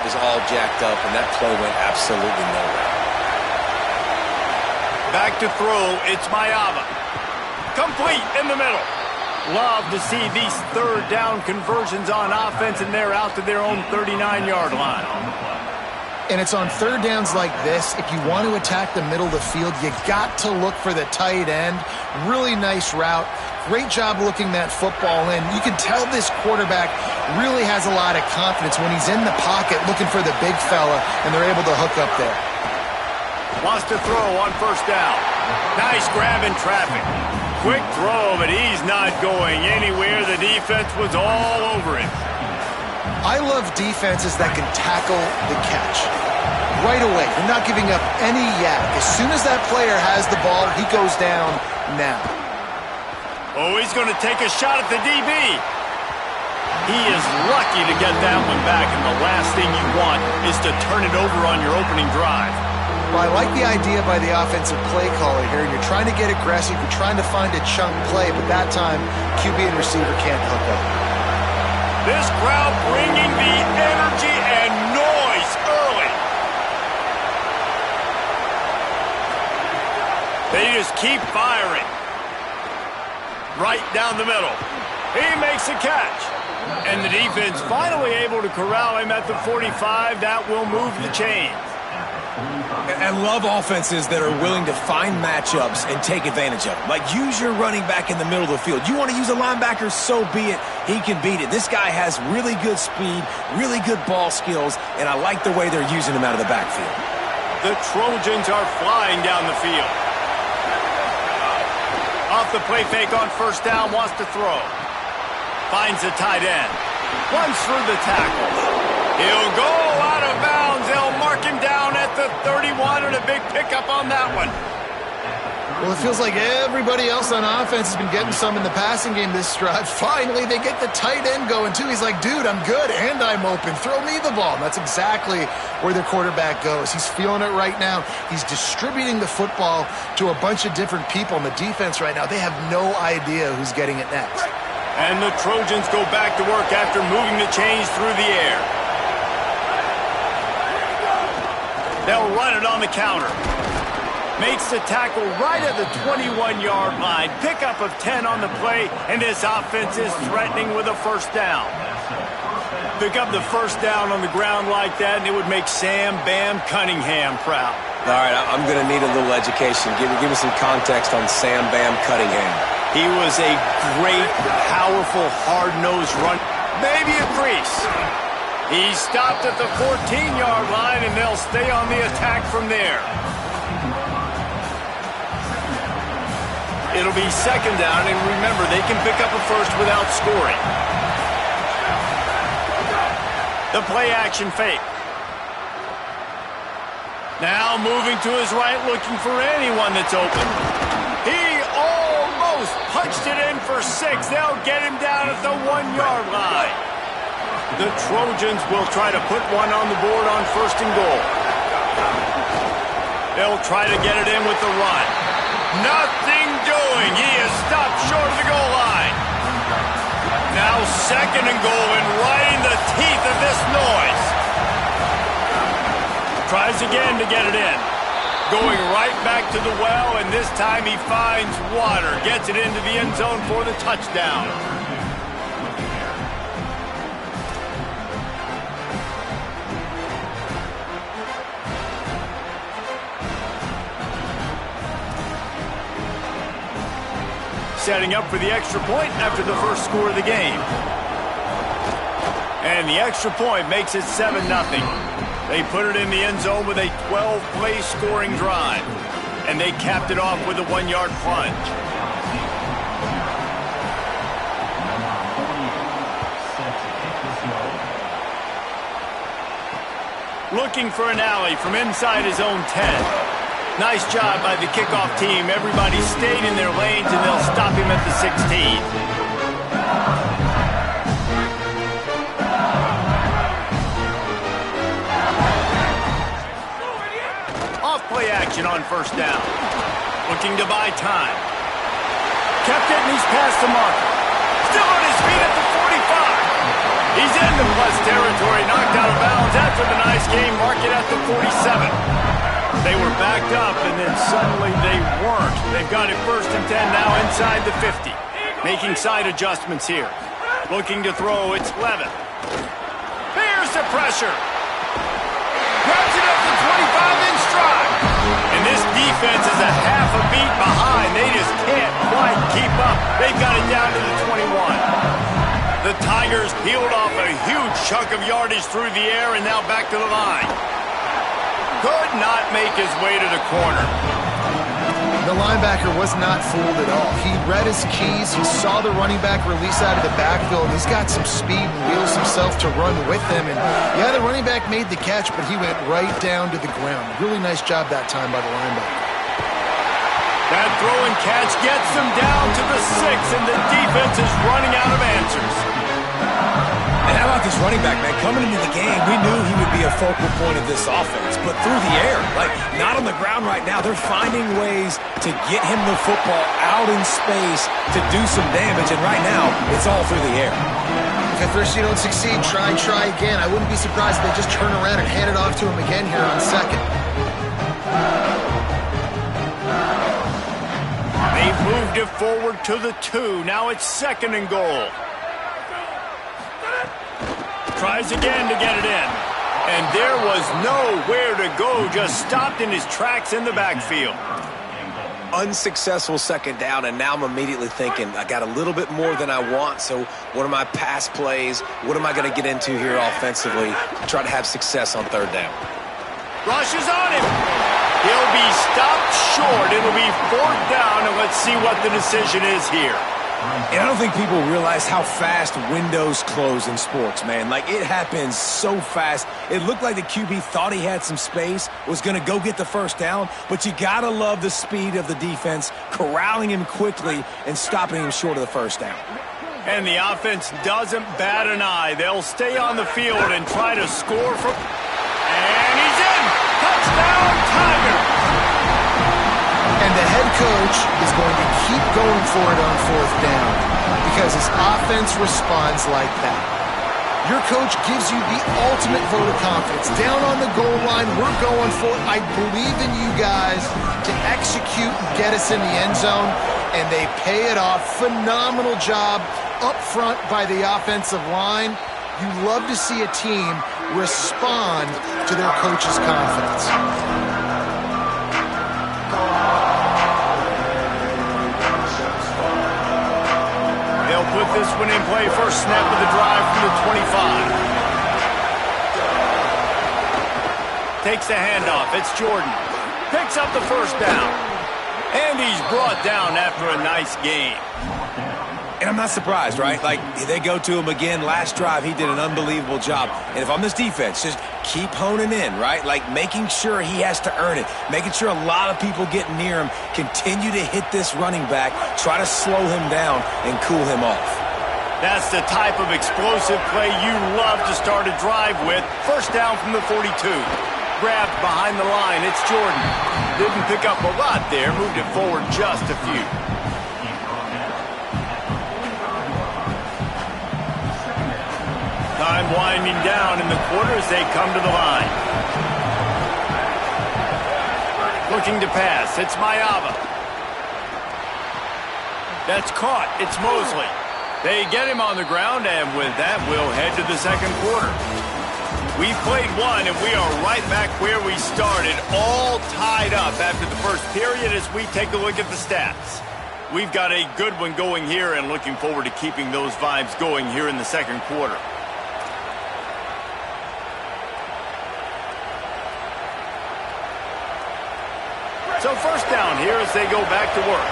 was all jacked up, and that play went absolutely nowhere. Back to throw, it's Mayava. Complete in the middle. Love to see these third down conversions on offense, and they're out to their own 39-yard line. And it's on third downs like this. If you want to attack the middle of the field, you got to look for the tight end. Really nice route. Great job looking that football in. You can tell this quarterback really has a lot of confidence when he's in the pocket looking for the big fella, and they're able to hook up there. Wants to throw on first down. Nice grab in traffic. Quick throw, but he's not going anywhere. The defense was all over him. I love defenses that can tackle the catch. Right away, they're not giving up any yak. As soon as that player has the ball, he goes down now. Oh, he's going to take a shot at the DB. He is lucky to get that one back, and the last thing you want is to turn it over on your opening drive. Well, I like the idea by the offensive play caller here, and you're trying to get aggressive, you're trying to find a chunk play, but that time, QB and receiver can't hook up. This crowd bringing the energy and noise early. They just keep firing. Right down the middle. He makes a catch. And the defense finally able to corral him at the 45. That will move the chains. And love offenses that are willing to find matchups and take advantage of them. Like, use your running back in the middle of the field. You want to use a linebacker, so be it. He can beat it. This guy has really good speed, really good ball skills, and I like the way they're using him out of the backfield. The Trojans are flying down the field. Off the play fake on first down, wants to throw. Finds the tight end. Runs through the tackle. He'll go out of bounds. They'll mark him down at the 31, and a big pickup on that one. Well, it feels like everybody else on offense has been getting some in the passing game this drive. Finally, they get the tight end going, too. He's like, dude, I'm good, and I'm open. Throw me the ball. And that's exactly where their quarterback goes. He's feeling it right now. He's distributing the football to a bunch of different people. And the defense right now, they have no idea who's getting it next. And the Trojans go back to work after moving the chains through the air. They'll run it on the counter. Makes the tackle right at the 21-yard line. Pickup of 10 on the play, and this offense is threatening with a first down. Pick up the first down on the ground like that, and it would make Sam Bam Cunningham proud. All right, I'm going to need a little education. Give me some context on Sam Bam Cunningham. He was a great, powerful, hard-nosed run. Maybe a crease. He stopped at the 14-yard line, and they'll stay on the attack from there. It'll be second down, and remember, they can pick up a first without scoring. The play-action fake. Now moving to his right, looking for anyone that's open. He almost punched it in for 6. They'll get him down at the 1-yard line. The Trojans will try to put one on the board on first and goal. They'll try to get it in with the run. Nothing doing. He is stopped short of the goal line. Now second and goal, and right in the teeth of this noise. Tries again to get it in. Going right back to the well, and this time he finds water. Gets it into the end zone for the touchdown. Setting up for the extra point after the first score of the game. And the extra point makes it 7-0. They put it in the end zone with a 12-play scoring drive. And they capped it off with a 1-yard plunge. Looking for an alley from inside his own 10. Nice job by the kickoff team. Everybody stayed in their lanes, and they'll stop him at the 16. Off play action on first down. Looking to buy time. Kept it, and he's past the marker. Still on his feet at the 45. He's in the plus territory, knocked out of bounds after the 47. They were backed up, and then suddenly they weren't. They've got it 1st and 10 now inside the 50. Making side adjustments here. Looking to throw, it's Levin. Here's the pressure. Grabs it up to 25 in stride. And this defense is a half a beat behind. They just can't quite keep up. They've got it down to the 21. The Tigers peeled off a huge chunk of yardage through the air and now back to the line. Could not make his way to the corner. The linebacker was not fooled at all. He read his keys. He saw the running back release out of the backfield. He's got some speed and wheels himself to run with him. And yeah, the running back made the catch, but he went right down to the ground. Really nice job that time by the linebacker. That throw and catch gets them down to the 6, and the defense is running out of answers. And how about this running back, man? Coming into the game, we knew he would be a focal point of this offense. But through the air, like not on the ground right now, they're finding ways to get him the football out in space to do some damage. And right now, it's all through the air. If at first you don't succeed, try again. I wouldn't be surprised if they just turn around and hand it off to him again here on 2nd. They've moved it forward to the 2. Now it's 2nd and goal. Tries again to get it in. And there was nowhere to go. Just stopped in his tracks in the backfield. Unsuccessful 2nd down, and now I'm immediately thinking, I got a little bit more than I want, so what are my pass plays? What am I going to get into here offensively to try to have success on 3rd down? Rushes on him. He'll be stopped short. It'll be 4th down, and let's see what the decision is here. And I don't think people realize how fast windows close in sports, man. Like, it happens so fast. It looked like the QB thought he had some space, was going to go get the 1st down, but you got to love the speed of the defense, corralling him quickly and stopping him short of the 1st down. And the offense doesn't bat an eye. They'll stay on the field and try to score from... And he's in! Touchdown, Tigers! And the head coach is going to keep going for it on 4th down because his offense responds like that. Your coach gives you the ultimate vote of confidence. Down on the goal line, we're going for it. I believe in you guys to execute and get us in the end zone, and they pay it off. Phenomenal job up front by the offensive line. You love to see a team respond to their coach's confidence. They'll put this one in play. First snap of the drive from the 25. Takes the handoff. It's Jordan. Picks up the 1st down. And he's brought down after a nice game. And I'm not surprised, right? Like, they go to him again. Last drive, he did an unbelievable job. And if I'm this defense, just keep honing in, right? Like, making sure he has to earn it. Making sure a lot of people get near him. Continue to hit this running back. Try to slow him down and cool him off. That's the type of explosive play you love to start a drive with. 1st down from the 42. Grabbed behind the line. It's Jordan. Didn't pick up a lot there. Moved it forward just a few. Time winding down in the quarter as they come to the line. Looking to pass. It's Mayava. That's caught. It's Mosley. They get him on the ground, and with that, we'll head to the 2nd quarter. We've played one, and we are right back where we started, all tied up after the 1st period as we take a look at the stats. We've got a good one going here, and looking forward to keeping those vibes going here in the 2nd quarter. So 1st down here as they go back to work.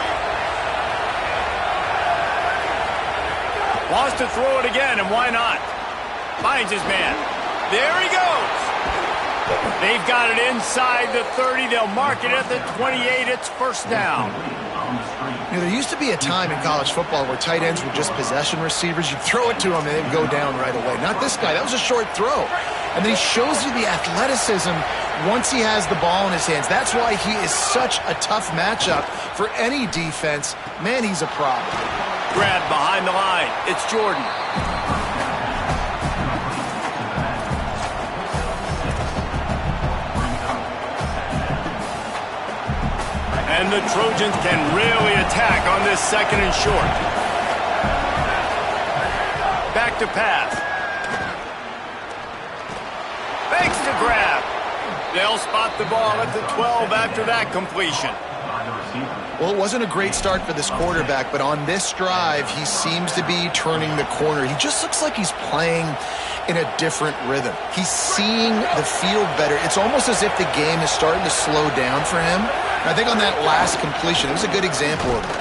Wants to throw it again, and why not? Finds his man. There he goes. They've got it inside the 30. They'll mark it at the 28. It's 1st down. You know, there used to be a time in college football where tight ends were just possession receivers. You'd throw it to them and they'd go down right away. Not this guy. That was a short throw. And then he shows you the athleticism once he has the ball in his hands. That's why he is such a tough matchup for any defense. Man, he's a problem. Grabbed behind the line. It's Jordan. And the Trojans can really attack on this second and short. Back to pass. Fakes to grab. They'll spot the ball at the 12 after that completion. Well, it wasn't a great start for this quarterback, but on this drive, he seems to be turning the corner. He just looks like he's playing in a different rhythm. He's seeing the field better. It's almost as if the game is starting to slow down for him. And I think on that last completion, it was a good example of it.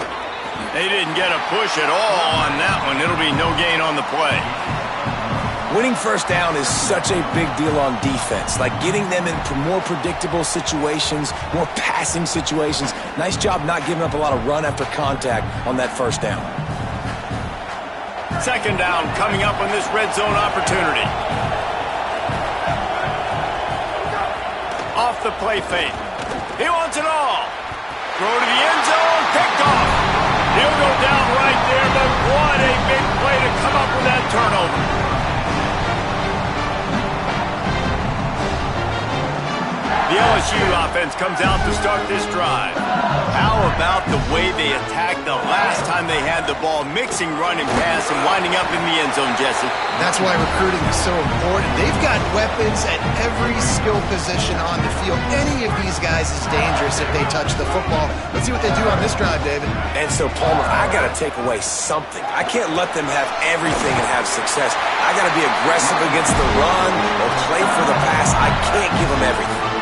They didn't get a push at all on that one. It'll be no gain on the play. Winning first down is such a big deal on defense, like getting them in more predictable situations, more passing situations. Nice job not giving up a lot of run after contact on that first down. Second down coming up on this red zone opportunity. Off the play fake. He wants it all. Throw to the end zone, picked off. He'll go down right there, but what a big play to come up with that turnover. The LSU offense comes out to start this drive. How about the way they attacked the last time they had the ball, mixing run and pass and winding up in the end zone, Jesse? That's why recruiting is so important. They've got weapons at every skill position on the field. Any of these guys is dangerous if they touch the football. Let's see what they do on this drive, David. And so, Palmer, I got to take away something. I can't let them have everything and have success. I got to be aggressive against the run or play for the pass. I can't give them everything.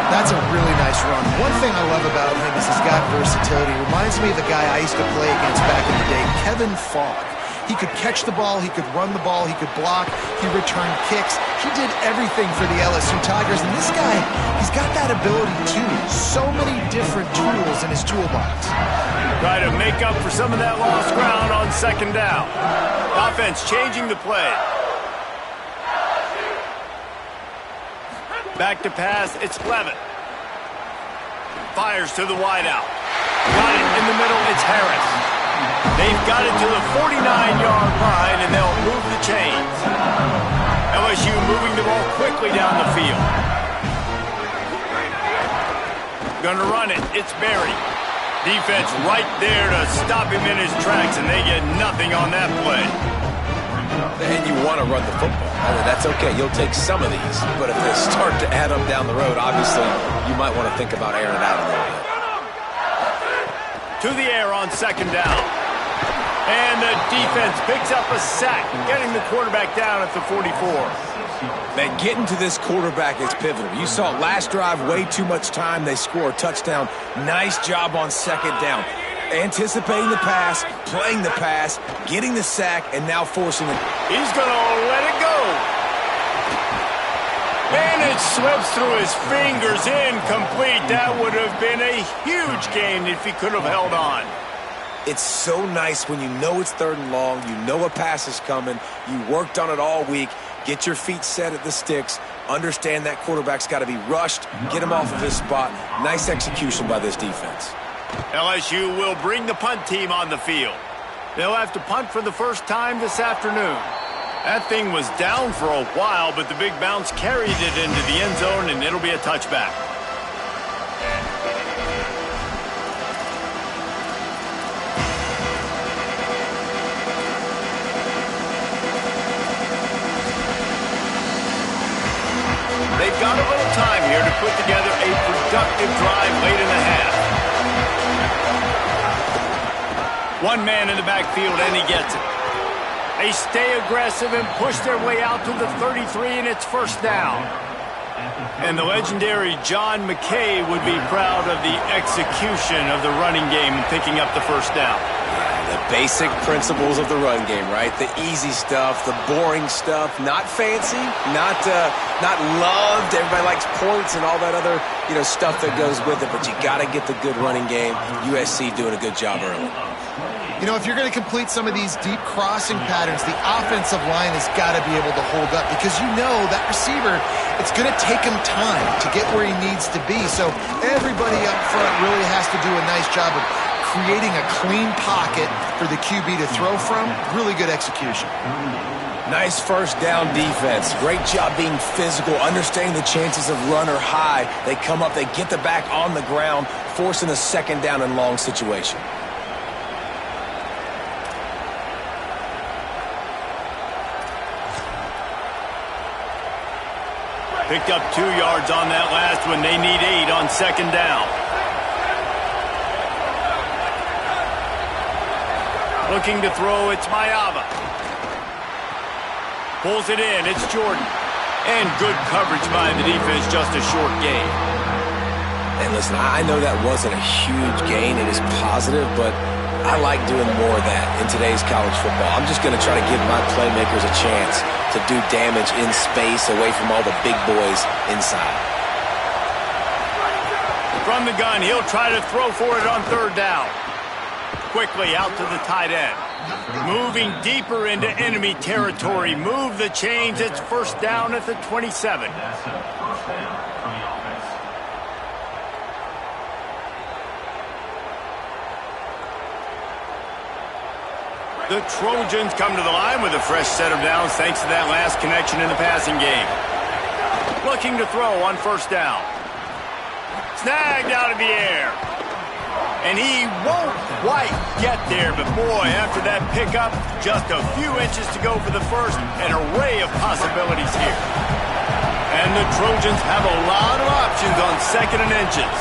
That's a really nice run. One thing I love about him is he's got versatility. Reminds me of the guy I used to play against back in the day, Kevin Fogg. He could catch the ball, he could run the ball, he could block, he returned kicks. He did everything for the LSU Tigers, and this guy, he's got that ability too. So many different tools in his toolbox. Try to make up for some of that lost ground on second down. Offense changing the play. Back to pass, it's Levin. Fires to the wideout. Got it in the middle, it's Harris. They've got it to the 49-yard line, and they'll move the chains. LSU moving the ball quickly down the field. Gonna run it, it's Berry. Defense right there to stop him in his tracks, and they get nothing on that play. And you want to run the football. I mean, that's okay. You'll take some of these. But if they start to add up down the road, obviously, you might want to think about airing it out a little bit. To the air on second down. And the defense picks up a sack, getting the quarterback down at the 44. Man, getting to this quarterback is pivotal. You saw last drive, way too much time. They score a touchdown. Nice job on second down. Anticipating the pass, playing the pass, getting the sack, and now forcing it. He's going to let it go. And it slips through his fingers, incomplete. That would have been a huge gain if he could have held on. It's so nice when you know it's third and long, you know a pass is coming, you worked on it all week, get your feet set at the sticks, understand that quarterback's got to be rushed, get him off of his spot. Nice execution by this defense. LSU will bring the punt team on the field. They'll have to punt for the first time this afternoon. That thing was down for a while, but the big bounce carried it into the end zone, and it'll be a touchback. They've got a little time here to put together a productive drive late in the half. One man in the backfield, and he gets it. They stay aggressive and push their way out to the 33, and it's first down. And the legendary John McKay would be proud of the execution of the running game and picking up the first down. The basic principles of the run game, right? The easy stuff, the boring stuff, not fancy, not loved. Everybody likes points and all that other, stuff that goes with it, but you got to get the good running game. USC doing a good job early. If you're going to complete some of these deep crossing patterns, the offensive line has got to be able to hold up because that receiver, it's going to take him time to get where he needs to be. So everybody up front really has to do a nice job of creating a clean pocket for the QB to throw from. Really good execution. Nice first down defense. Great job being physical, understanding the chances of run or high. They come up, they get the back on the ground, forcing a second down and long situation. Picked up 2 yards on that last one. They need 8 on second down. Looking to throw, it's Mayava. Pulls it in, it's Jordan. And good coverage by the defense, just a short gain. And listen, I know that wasn't a huge gain. It is positive, but I like doing more of that in today's college football. I'm just going to try to give my playmakers a chance to do damage in space away from all the big boys inside. From the gun, he'll try to throw for it on third down. Quickly out to the tight end. Moving deeper into enemy territory. Move the chains. It's first down at the 27. The Trojans come to the line with a fresh set of downs thanks to that last connection in the passing game. Looking to throw on first down. Snagged out of the air. And he won't quite get there, but boy, after that pickup, just a few inches to go for the first. An array of possibilities here. And the Trojans have a lot of options on second and inches.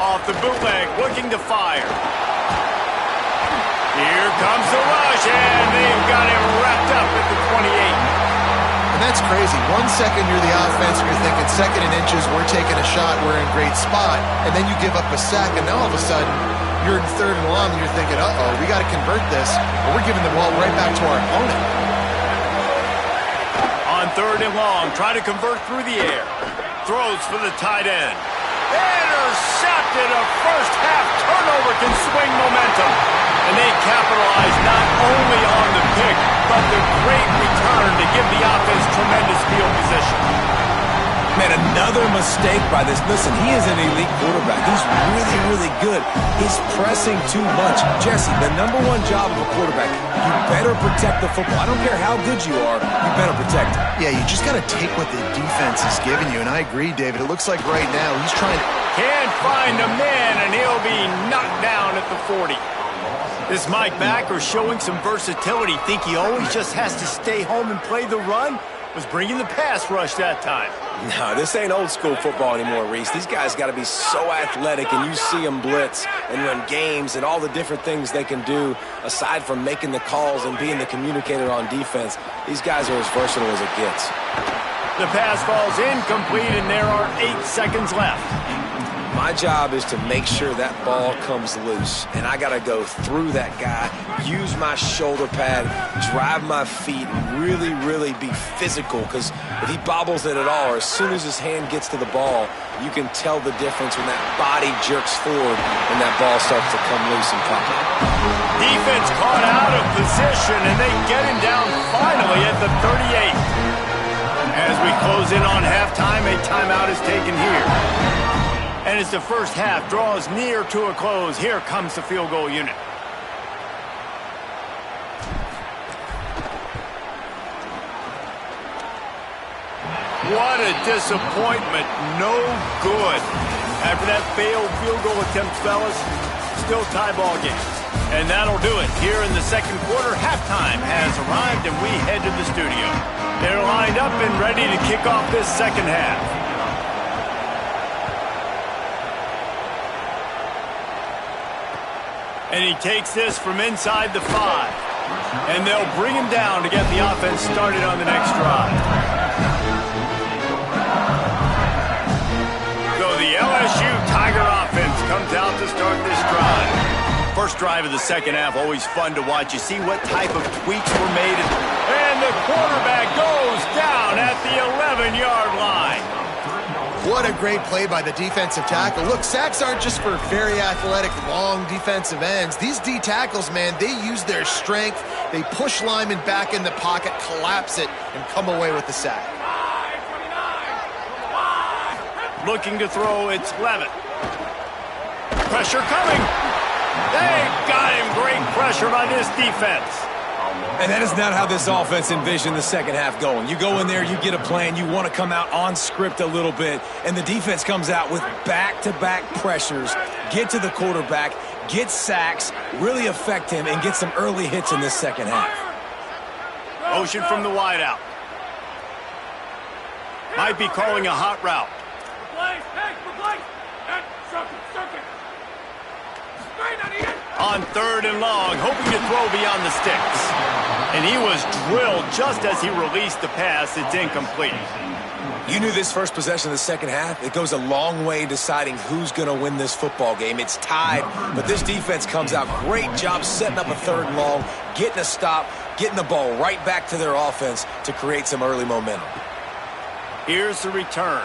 Off the bootleg, looking to fire. Here comes the rush, and they've got him wrapped up at the 28. And that's crazy. 1 second you're the offense and you're thinking second and inches, we're taking a shot, we're in a great spot, and then you give up a sack, and now all of a sudden you're in third and long and you're thinking, uh-oh, we got to convert this, or we're giving the ball right back to our opponent. On third and long, try to convert through the air. Throws for the tight end. Intercepted. A first half turnover can swing momentum. And they capitalize not only on the pick, but the great return to give the offense tremendous field position. Man, another mistake by this. Listen, he is an elite quarterback. He's really, really good. He's pressing too much. Jesse, the #1 job of a quarterback, you better protect the football. I don't care how good you are, you better protect it. Yeah, you just got to take what the defense is giving you, and I agree, David. It looks like right now he's trying to... Can't find a man, and he'll be knocked down at the 40. Is Mike backer showing some versatility? Think he always just has to stay home and play the run? Was bringing the pass rush that time. No, this ain't old school football anymore, Reese. These guys got to be so athletic, and you see them blitz and run games and all the different things they can do aside from making the calls and being the communicator on defense. These guys are as versatile as it gets. The pass falls incomplete, and there are 8 seconds left. My job is to make sure that ball comes loose, and I got to go through that guy, use my shoulder pad, drive my feet, and really, really be physical, because if he bobbles it at all, or as soon as his hand gets to the ball, you can tell the difference when that body jerks forward and that ball starts to come loose and pop out. Defense caught out of position, and they get him down finally at the 38. As we close in on halftime, a timeout is taken here. And as the first half draws near to a close, here comes the field goal unit. What a disappointment. No good. After that failed field goal attempt, fellas, still tie ball game. And that'll do it. Here in the second quarter, halftime has arrived, and we head to the studio. They're lined up and ready to kick off this second half. And he takes this from inside the 5. And they'll bring him down to get the offense started on the next drive. So the LSU Tiger offense comes out to start this drive. First drive of the second half, always fun to watch. You see what type of tweaks were made. And the quarterback goes down at the 11-yard line. What a great play by the defensive tackle. Look, sacks aren't just for very athletic, long defensive ends. These D tackles, man, they use their strength. They push linemen back in the pocket, collapse it, and come away with the sack. Looking to throw, it's Levitt. Pressure coming. They got him. Great pressure by this defense. And that is not how this offense envisioned the second half going. You go in there, you get a plan, you want to come out on script a little bit, and the defense comes out with back-to-back pressures, get to the quarterback, get sacks, really affect him, and get some early hits in this second half. Motion from the wideout. Might be calling a hot route. On 3rd and long, hoping to throw beyond the sticks. And he was drilled just as he released the pass. It's incomplete. You knew this first possession of the second half. It goes a long way deciding who's going to win this football game. It's tied, but this defense comes out. Great job setting up a 3rd and long, getting a stop, getting the ball right back to their offense to create some early momentum. Here's the return.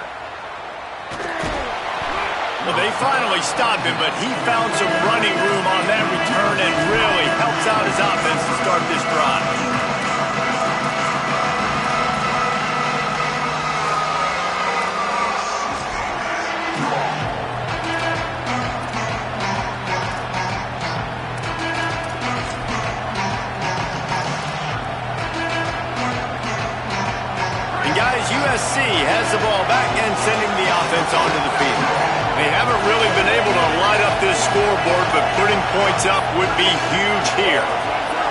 Well, they finally stopped him, but he found some running room on that return and really helps out his offense to start this drive. And guys, USC has the ball back and sending the offense onto the field. They haven't really been able to light up this scoreboard, but putting points up would be huge here.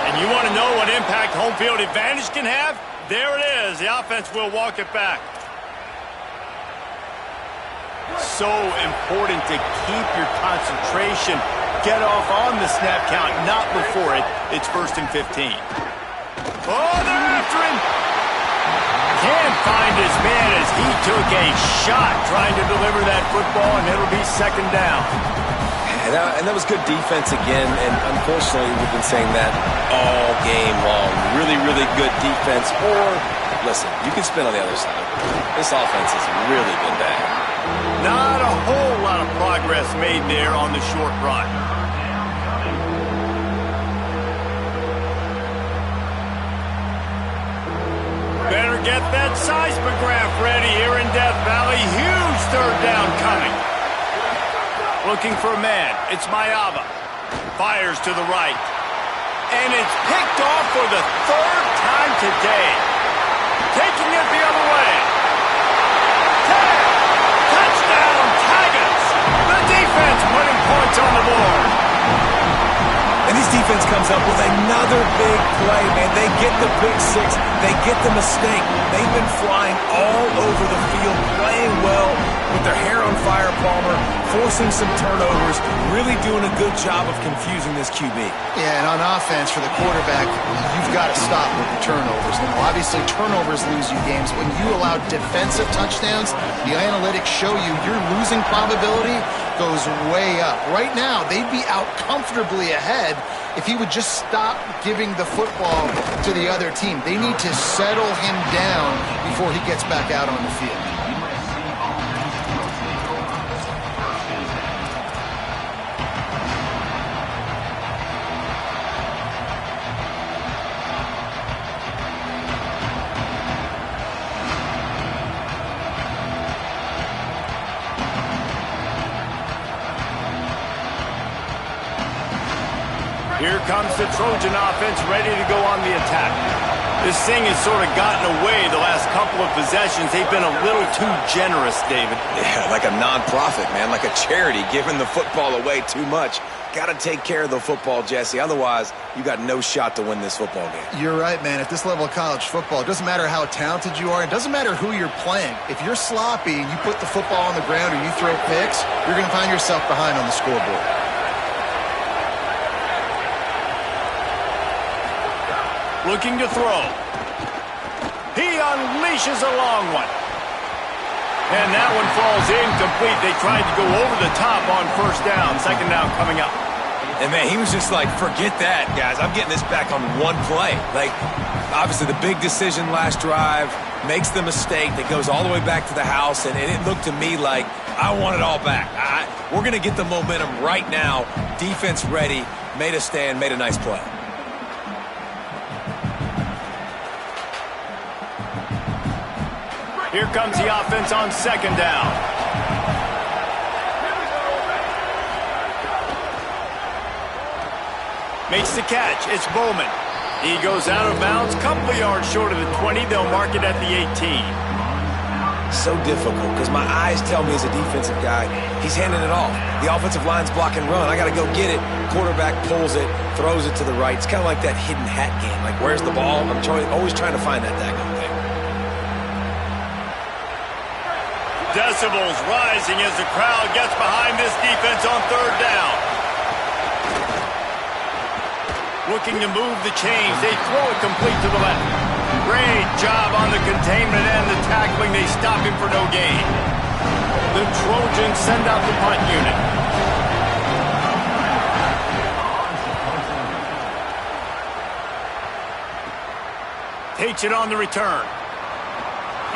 And you want to know what impact home field advantage can have? There it is. The offense will walk it back. So important to keep your concentration. Get off on the snap count, not before it. It's 1st and 15. Oh, they're after him. Can't find his man as he took a shot trying to deliver that football, and it'll be 2nd down. And that was good defense again, and unfortunately we've been saying that all game long. Really, really good defense. Or, listen, you can spin on the other side. This offense has really been bad. Not a whole lot of progress made there on the short run. Better get that seismograph ready here in Death Valley. Huge 3rd down coming. Looking for a man. It's Mayava. Fires to the right. And it's picked off for the 3rd time today. Taking it the other way. Touchdown, Tigers! The defense putting points on the board. And this defense comes up with another big play, man. They get the pick 6. They get the mistake. They've been flying all over the field, playing well with their hair on fire, Palmer, forcing some turnovers, really doing a good job of confusing this QB. Yeah, and on offense for the quarterback, you've got to stop with the turnovers. Now, obviously, turnovers lose you games. When you allow defensive touchdowns, the analytics show you your losing probability goes way up. Right now, they'd be out comfortably ahead if he would just stop giving the football to the other team. They need to settle him down before he gets back out on the field. Here comes the Trojan offense ready to go on the attack. This thing has sort of gotten away the last couple of possessions. They've been a little too generous, David. Yeah, like a non-profit, man, like a charity, giving the football away too much. Got to take care of the football, Jesse. Otherwise, you got no shot to win this football game. You're right, man. At this level of college football, it doesn't matter how talented you are. It doesn't matter who you're playing. If you're sloppy and you put the football on the ground or you throw picks, you're going to find yourself behind on the scoreboard. Looking to throw. He unleashes a long one. And that one falls incomplete. They tried to go over the top on 1st down. 2nd down coming up. And, man, he was just like, forget that, guys. I'm getting this back on one play. Like, obviously the big decision last drive, makes the mistake that goes all the way back to the house, and it looked to me like I want it all back. We're going to get the momentum right now. Defense ready, made a stand, made a nice play. Here comes the offense on 2nd down. Makes the catch. It's Bowman. He goes out of bounds, couple yards short of the 20. They'll mark it at the 18. So difficult because my eyes tell me as a defensive guy, he's handing it off. The offensive line's block and run. I got to go get it. Quarterback pulls it, throws it to the right. It's kind of like that hidden hat game. Like, where's the ball? I'm always trying to find that daggone thing. Decibels rising as the crowd gets behind this defense on third down. Looking to move the chains. They throw it complete to the left. Great job on the containment and the tackling. They stop him for no gain. The Trojans send out the punt unit. Takes it on the return.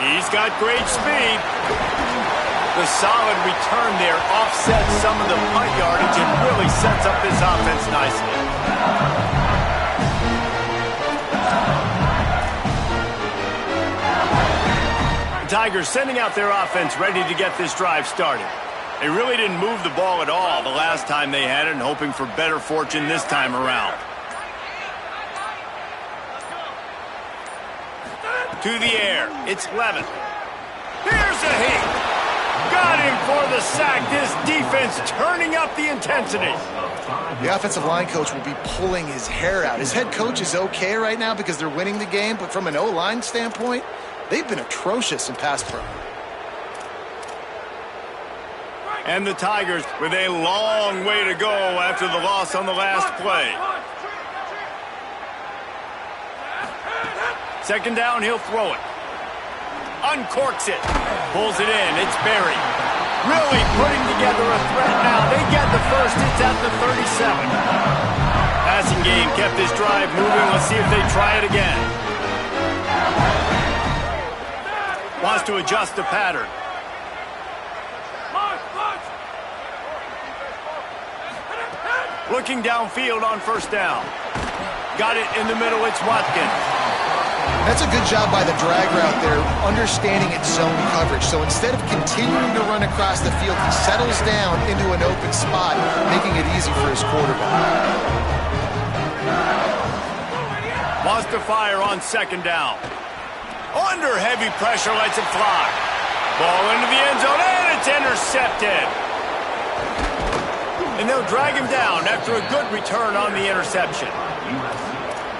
He's got great speed. The solid return there offsets some of the punt yardage and really sets up this offense nicely. Tigers sending out their offense ready to get this drive started. They really didn't move the ball at all the last time they had it, and hoping for better fortune this time around. To the air, it's Levin. Here's a hit. Got him for the sack. This defense turning up the intensity. The offensive line coach will be pulling his hair out. His head coach is okay right now because they're winning the game, but from an O-line standpoint, they've been atrocious in pass pro. And the Tigers with a long way to go after the loss on the last play. Second down, he'll throw it. Uncorks it. Pulls it in. It's Berry. Really putting together a threat now. They get the first. It's at the 37. Passing game kept this drive moving. Let's see if they try it again. Wants to adjust the pattern. Looking downfield on first down. Got it in the middle. It's Watkins. That's a good job by the drag route there, understanding its zone coverage. So instead of continuing to run across the field, he settles down into an open spot, making it easy for his quarterback. Wants to fire on second down. Under heavy pressure, lets it fly. Ball into the end zone, and it's intercepted. And they'll drag him down after a good return on the interception.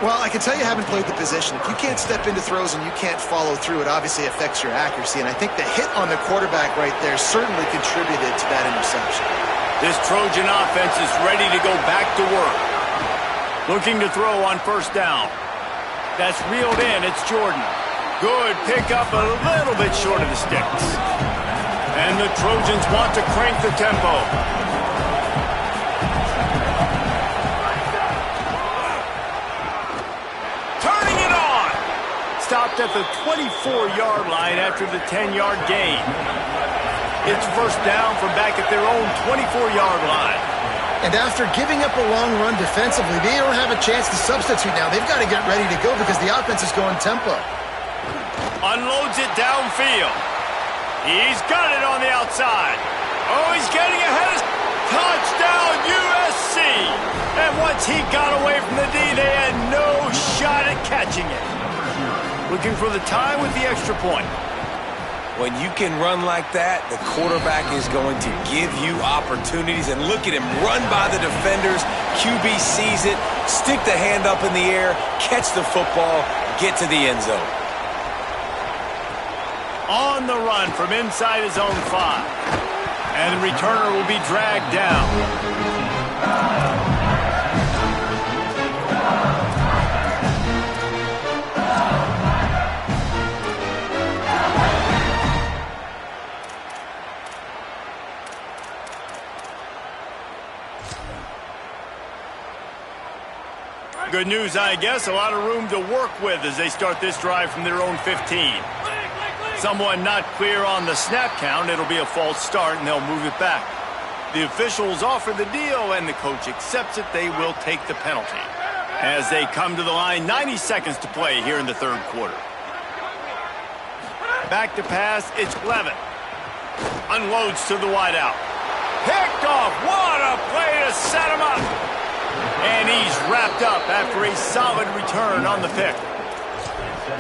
Well, I can tell you haven't played the position. If you can't step into throws and you can't follow through, it obviously affects your accuracy. And I think the hit on the quarterback right there certainly contributed to that interception. This Trojan offense is ready to go back to work. Looking to throw on first down. That's reeled in. It's Jordan. Good pickup, a little bit short of the sticks. And the Trojans want to crank the tempo. Stopped at the 24-yard line after the 10-yard gain. It's first down from back at their own 24-yard line. And after giving up a long run defensively, they don't have a chance to substitute now. They've got to get ready to go because the offense is going tempo. Unloads it downfield. He's got it on the outside. Oh, he's getting ahead. Touchdown, USC. And once he got away from the D, they had no shot at catching it. Looking for the tie with the extra point. When you can run like that, the quarterback is going to give you opportunities. And look at him run by the defenders. QB sees it, stick the hand up in the air, catch the football, get to the end zone. On the run from inside his own 5. And the returner will be dragged down. Good news, I guess. A lot of room to work with as they start this drive from their own 15. Someone not clear on the snap count. It'll be a false start, and they'll move it back. The officials offer the deal, and the coach accepts it. They will take the penalty. As they come to the line, 90 seconds to play here in the third quarter. Back to pass, it's Levin. Unloads to the wideout. Picked off. What a play to set him up. And he's wrapped up after a solid return on the pick.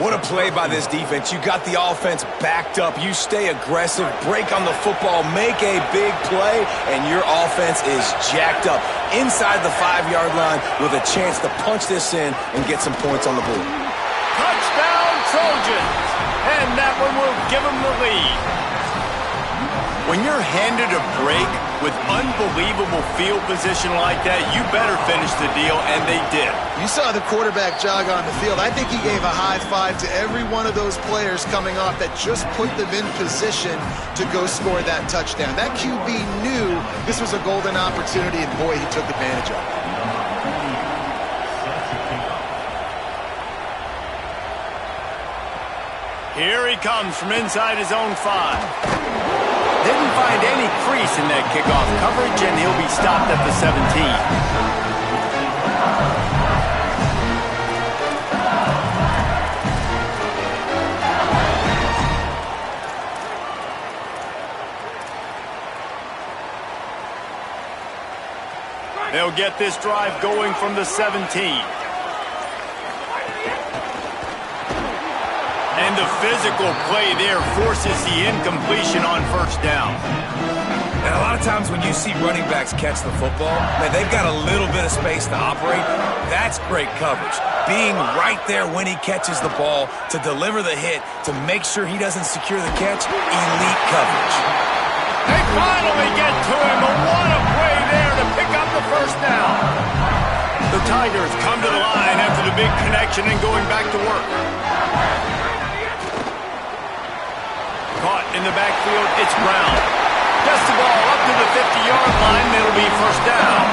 What a play by this defense. You got the offense backed up. You stay aggressive, break on the football, make a big play, and your offense is jacked up inside the 5-yard line with a chance to punch this in and get some points on the board. Touchdown, Trojans! And that one will give them the lead. When you're handed a break with unbelievable field position like that, you better finish the deal, and they did. You saw the quarterback jog on the field. I think he gave a high five to every one of those players coming off that just put them in position to go score that touchdown. That QB knew this was a golden opportunity, and boy, he took advantage of it. Here he comes from inside his own 5. Didn't find any crease in that kickoff coverage, and he'll be stopped at the 17. They'll get this drive going from the 17. And the physical play there forces the incompletion on first down. And a lot of times when you see running backs catch the football, man, they've got a little bit of space to operate. That's great coverage. Being right there when he catches the ball to deliver the hit, to make sure he doesn't secure the catch, elite coverage. They finally get to him, but what a play there to pick up the first down. The Tigers come to the line after the big connection and going back to work. Caught in the backfield, it's Brown. Gets the ball up to the 50-yard line, and it'll be first down.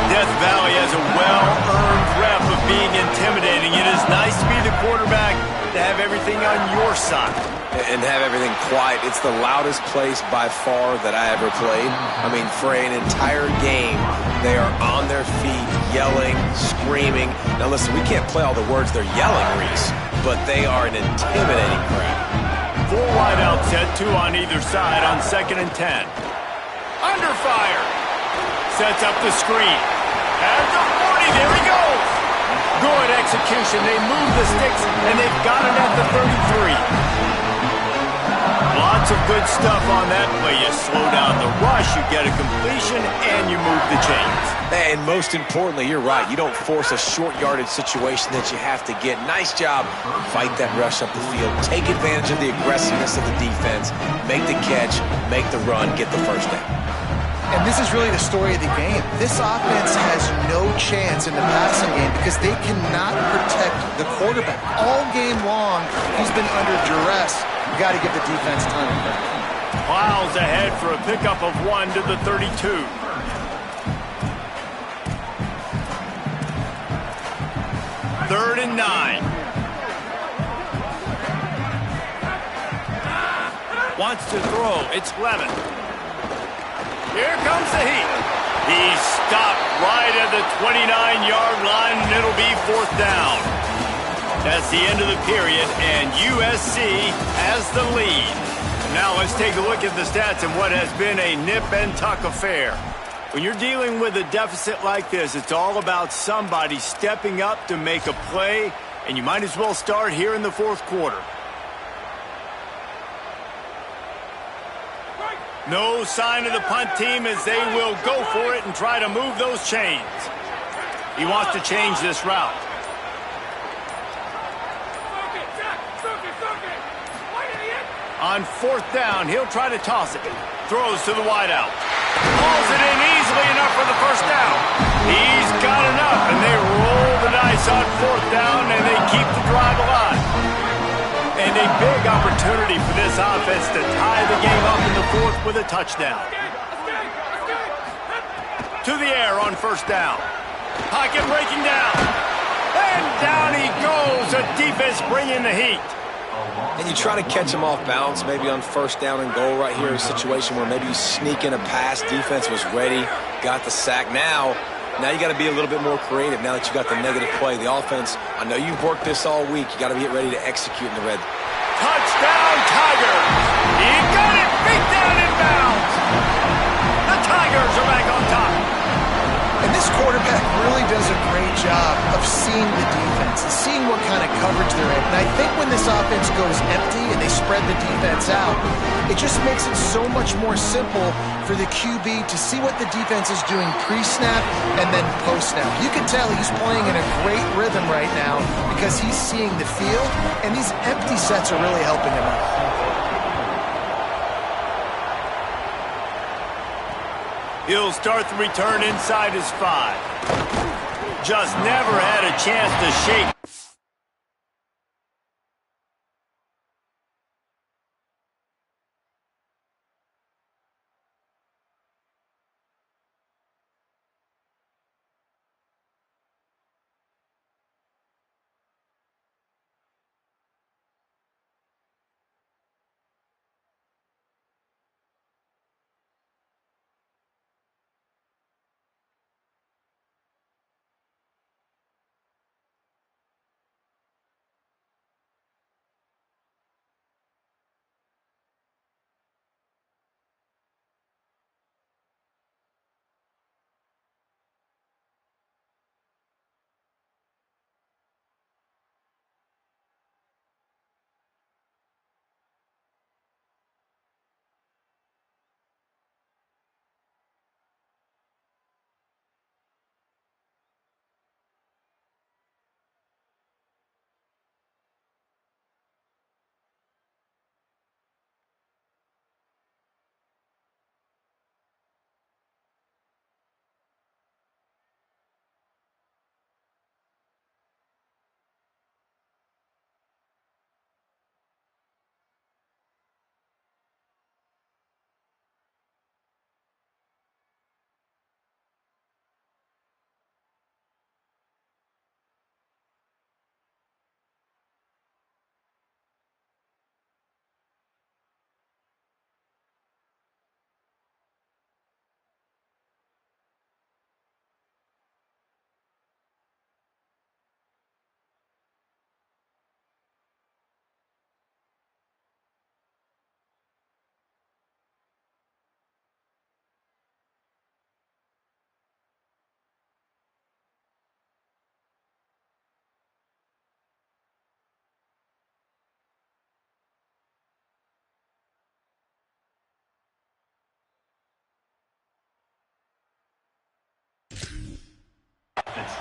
Death Valley has a well-earned rep of being intimidating. It is nice to be the quarterback, to have everything on your side. And have everything quiet. It's the loudest place by far that I ever played. I mean, for an entire game, they are on their feet, yelling, screaming. Now listen, we can't play all the words they're yelling, Reese, but they are an intimidating crowd. 4 wideouts set, 2 on either side on 2nd and 10. Under fire. Sets up the screen. At the 40, there he goes. Good execution. They move the sticks, and they've got it at the 33. Lots of good stuff on that play. You slow down the rush, you get a completion, and you move the chains. And most importantly, you're right. You don't force a short yardage situation that you have to get. Nice job. Fight that rush up the field. Take advantage of the aggressiveness of the defense. Make the catch, make the run, get the first down. And this is really the story of the game. This offense has no chance in the passing game because they cannot protect the quarterback. All game long, he's been under duress. You got to give the defense time to prep. Miles ahead for a pickup of 1 to the 32. Third and 9. Wants to throw. It's Levin. Here comes the heat. He's stopped right at the 29-yard line, and it'll be 4th down. That's the end of the period, and USC has the lead. Now let's take a look at the stats and what has been a nip-and-tuck affair. When you're dealing with a deficit like this, it's all about somebody stepping up to make a play, and you might as well start here in the 4th quarter. No sign of the punt team as they will go for it and try to move those chains. He wants to change this route. On 4th down, he'll try to toss it. Throws to the wideout. Hauls it in easily enough for the first down. He's got enough, and they roll the dice on 4th down, and they keep the drive alive. And a big opportunity for this offense to tie the game up in the 4th with a touchdown. To the air on 1st down. Pocket breaking down. And down he goes. A defense bringing the heat. And you try to catch him off balance, maybe on 1st down and goal right here, a situation where maybe you sneak in a pass. Defense was ready, got the sack. Now you got to be a little bit more creative now that you got the negative play. The offense, I know you've worked this all week. You got to get ready to execute in the red. Touchdown, Tigers! He got it, beat down in bounds. The Tigers are back on top. And this quarterback seeing the defense, seeing what kind of coverage they're in. And I think when this offense goes empty and they spread the defense out, it just makes it so much more simple for the QB to see what the defense is doing pre-snap and then post-snap. You can tell he's playing in a great rhythm right now because he's seeing the field, and these empty sets are really helping him out. He'll start the return inside his 5. Just never had a chance to shake.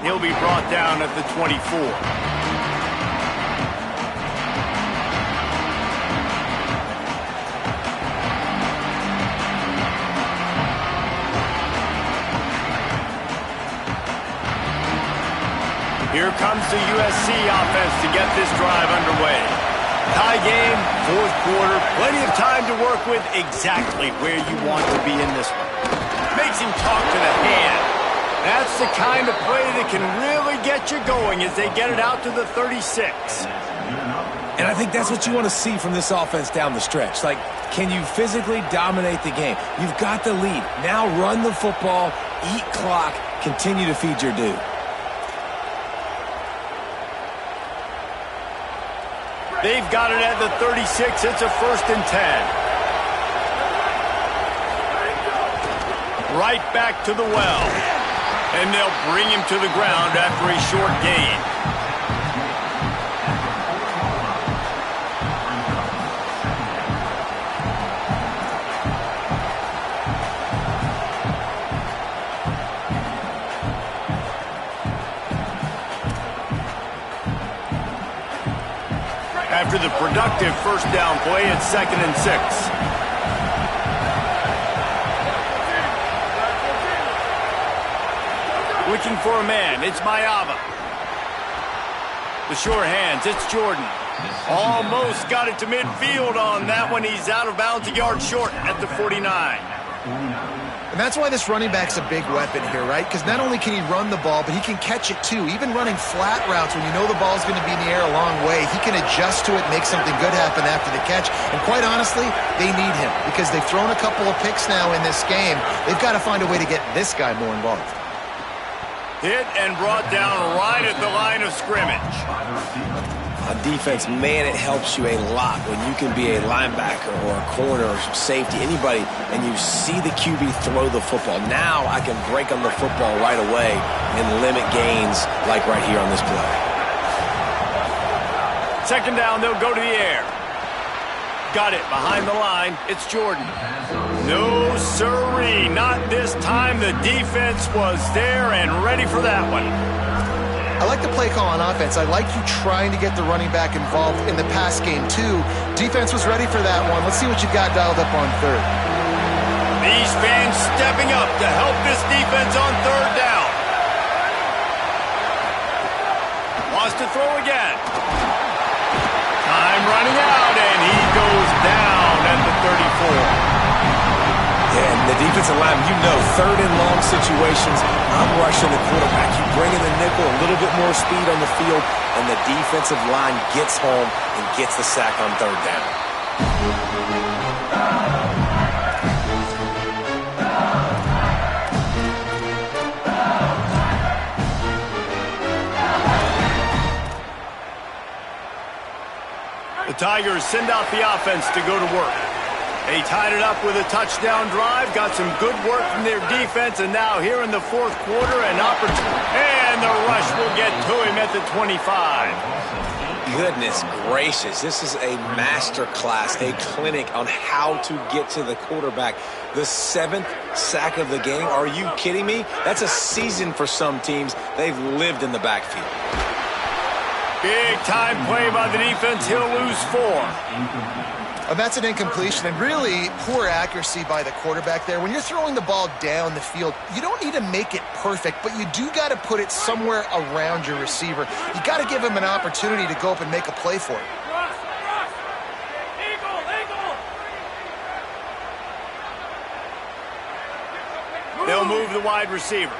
He'll be brought down at the 24. Here comes the USC offense to get this drive underway. Tie game, fourth quarter, plenty of time to work with, exactly where you want to be in this one. Makes him talk to the hand. That's the kind of play that can really get you going as they get it out to the 36. And I think that's what you want to see from this offense down the stretch. Like, can you physically dominate the game? You've got the lead. Now run the football, eat clock, continue to feed your dude. They've got it at the 36. It's a 1st and 10. Right back to the well. And they'll bring him to the ground after a short gain. After the productive first down play, it's 2nd and 6. Looking for a man, it's Mayava. The sure hands, it's Jordan. Almost got it to midfield on that one. He's out of bounds, a yard short at the 49. And that's why this running back's a big weapon here, right? Because not only can he run the ball, but he can catch it too. Even running flat routes when you know the ball's going to be in the air a long way, he can adjust to it, make something good happen after the catch. And quite honestly, they need him because they've thrown a couple of picks now in this game. They've got to find a way to get this guy more involved. Hit and brought down right at the line of scrimmage. On defense, man, it helps you a lot when you can be a linebacker or a corner or safety, anybody, and you see the QB throw the football. Now I can break on the football right away and limit gains like right here on this play. Second down, they'll go to the air. Got it behind the line. It's Jordan. No sirree, not this time. The defense was there and ready for that one. I like the play call on offense. I like you trying to get the running back involved in the pass game, too. Defense was ready for that one. Let's see what you got dialed up on third. These fans stepping up to help this defense on third down. Wants to throw again. Time running out, and he goes down at the 34. Yeah, and the defensive line, you know, third and long situations, I'm rushing the quarterback. You bring in the nickel, a little bit more speed on the field, and the defensive line gets home and gets the sack on third down. The Tigers send out the offense to go to work. They tied it up with a touchdown drive, got some good work from their defense, and now here in the fourth quarter, an opportunity. And the rush will get to him at the 25. Goodness gracious, this is a master class, a clinic on how to get to the quarterback. The 7th sack of the game, are you kidding me? That's a season for some teams. They've lived in the backfield. Big time play by the defense. He'll lose 4. That's an incompletion, and really poor accuracy by the quarterback there. When you're throwing the ball down the field, you don't need to make it perfect, but you do got to put it somewhere around your receiver. You got to give him an opportunity to go up and make a play for it. They'll move the wide receiver.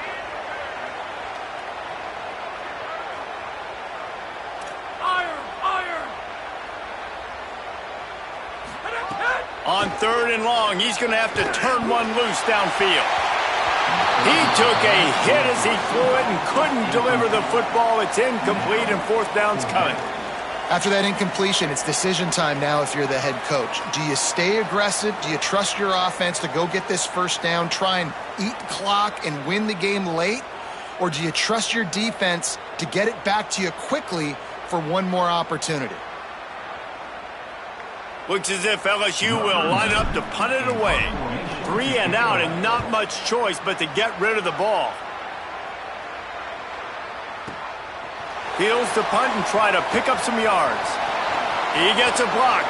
On third and long, he's going to have to turn one loose downfield. He took a hit as he threw it and couldn't deliver the football. It's incomplete, and fourth down's coming. After that incompletion, it's decision time now if you're the head coach. Do you stay aggressive? Do you trust your offense to go get this first down, try and eat the clock and win the game late? Or do you trust your defense to get it back to you quickly for one more opportunity? Looks as if LSU will line up to punt it away. 3 and out and not much choice but to get rid of the ball. Fields to punt and try to pick up some yards. He gets a block.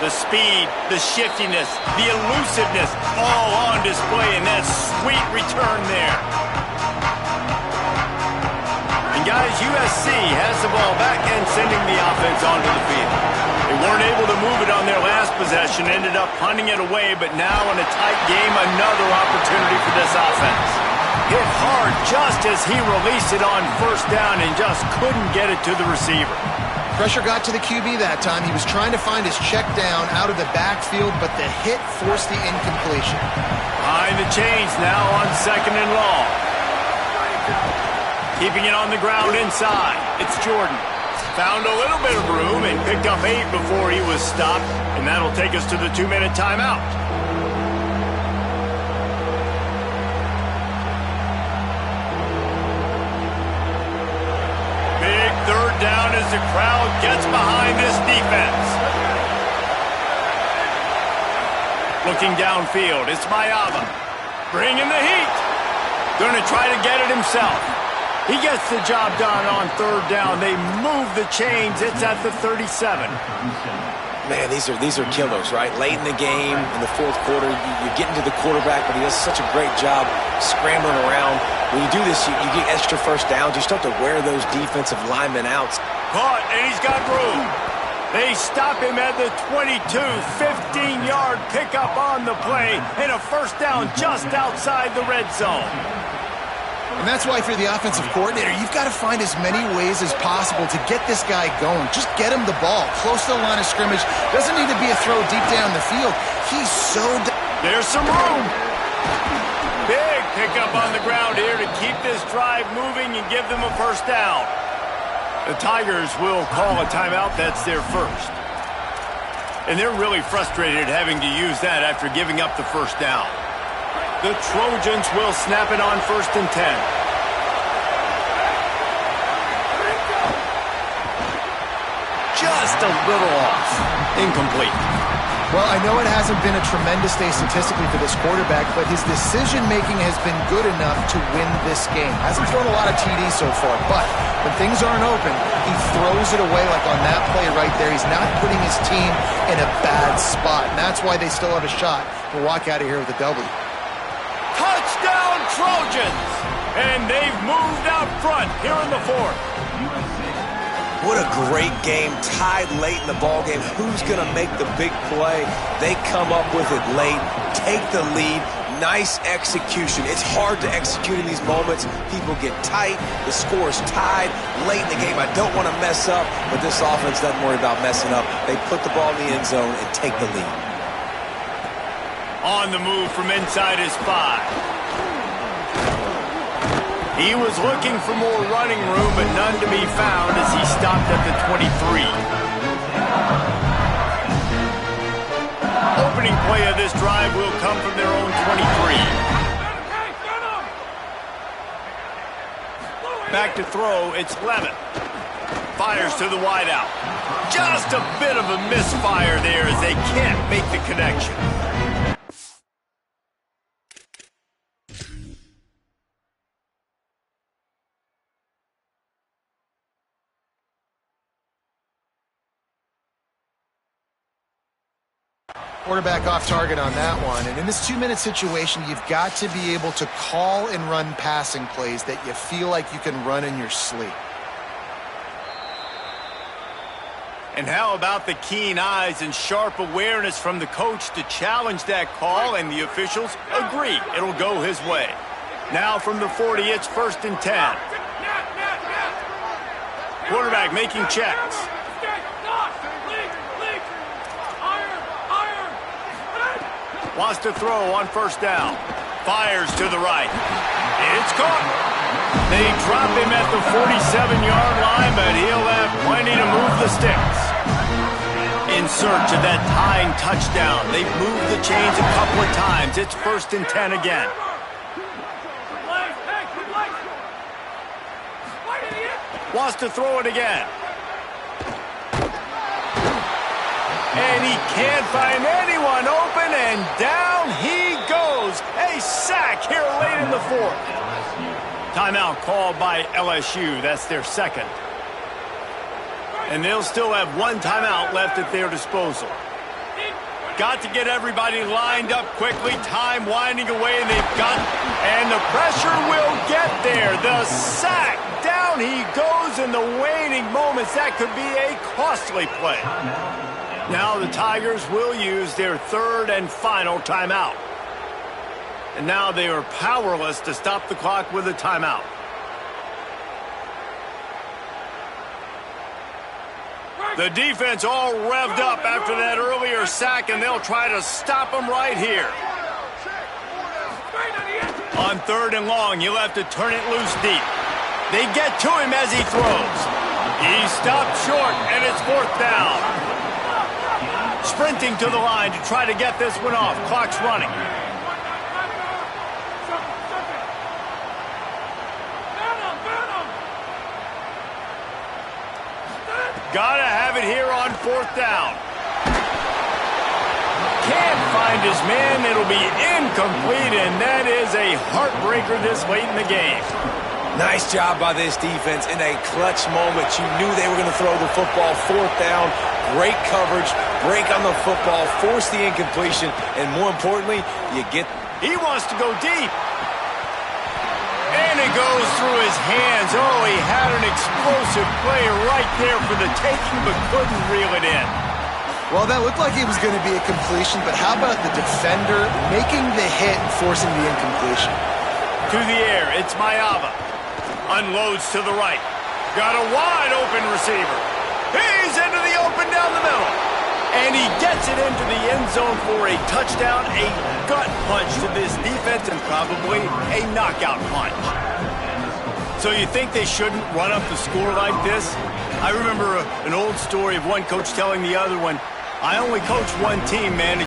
The speed, the shiftiness, the elusiveness, all on display in that sweet return there. And guys, USC has the ball back and sending the offense onto the field. They weren't able to move it on their last possession, ended up punting it away, but now in a tight game, another opportunity for this offense. Hit hard just as he released it on first down and just couldn't get it to the receiver. Pressure got to the QB that time. He was trying to find his check down out of the backfield, but the hit forced the incompletion. Behind the chains now on second and long. Keeping it on the ground inside. It's Jordan. Found a little bit of room and picked up 8 before he was stopped, and that'll take us to the 2-minute timeout. Big third down as the crowd gets behind this defense. Looking downfield, it's Mayava. Bringing the heat. Going to try to get it himself. He gets the job done on third down. They move the chains. It's at the 37. Man, these are killers, right? Late in the game, in the fourth quarter, you're getting to the quarterback, but he does such a great job scrambling around. When you do this, you get extra first downs. You start to wear those defensive linemen out. Caught, and he's got room. They stop him at the 22, 15-yard pickup on the play, and a first down just outside the red zone. And that's why if you're the offensive coordinator, you've got to find as many ways as possible to get this guy going. Just get him the ball close to the line of scrimmage. Doesn't need to be a throw deep down the field. He's so... There's some room. Big pickup on the ground here to keep this drive moving and give them a first down. The Tigers will call a timeout. That's their first. And they're really frustrated having to use that after giving up the first down. The Trojans will snap it on 1st and 10. Just a little off. Incomplete. Well, I know it hasn't been a tremendous day statistically for this quarterback, but his decision-making has been good enough to win this game. Hasn't thrown a lot of TDs so far, but when things aren't open, he throws it away like on that play right there. He's not putting his team in a bad spot, and that's why they still have a shot to walk out of here with a W. Touchdown, Trojans! And they've moved out front here in the 4th. What a great game, tied late in the ballgame. Who's going to make the big play? They come up with it late, take the lead. Nice execution. It's hard to execute in these moments. People get tight. The score's tied late in the game. I don't want to mess up, but this offense doesn't worry about messing up. They put the ball in the end zone and take the lead. On the move from inside his 5. He was looking for more running room, but none to be found as he stopped at the 23. Opening play of this drive will come from their own 23. Back to throw, it's Levin. Fires to the wideout. Just a bit of a misfire there as they can't make the connection. Quarterback off target on that one. And in this 2-minute situation, you've got to be able to call and run passing plays that you feel like you can run in your sleep. And how about the keen eyes and sharp awareness from the coach to challenge that call, and the officials agree it'll go his way. Now from the 40, it's 1st and 10. Quarterback making checks. Wants to throw on 1st down. Fires to the right. It's caught. They drop him at the 47-yard line, but he'll have plenty to move the sticks. In search of that tying touchdown. They've moved the chains a couple of times. It's 1st and 10 again. Wants to throw it again. And he can't find anyone open, and down he goes. A sack here late in the 4th. Timeout called by LSU. That's their second. And they'll still have one timeout left at their disposal. Got to get everybody lined up quickly. Time winding away, and they've got... And the pressure will get there. The sack. Down he goes in the waning moments. That could be a costly play. Now the Tigers will use their 3rd and final timeout. And now they are powerless to stop the clock with a timeout. The defense all revved up after that earlier sack, and they'll try to stop them right here. On 3rd and long, you'll have to turn it loose deep. They get to him as he throws. He stopped short, and it's 4th down. Sprinting to the line to try to get this one off. Clock's running. Gotta have it here on 4th down. Can't find his man. It'll be incomplete, and that is a heartbreaker this late in the game. Nice job by this defense in a clutch moment. You knew they were going to throw the football. 4th down, great coverage, break on the football, force the incompletion, and more importantly, you get... He wants to go deep. And it goes through his hands. Oh, he had an explosive play right there for the taking, but couldn't reel it in. Well, that looked like it was going to be a completion, but how about the defender making the hit and forcing the incompletion? To the air, it's Mayava. Unloads to the right. Got a wide open receiver. He's into the open down the middle. And he gets it into the end zone for a touchdown, a gut punch to this defense, and probably a knockout punch. So you think they shouldn't run up the score like this? I remember an old story of one coach telling the other one, I only coach one team, man.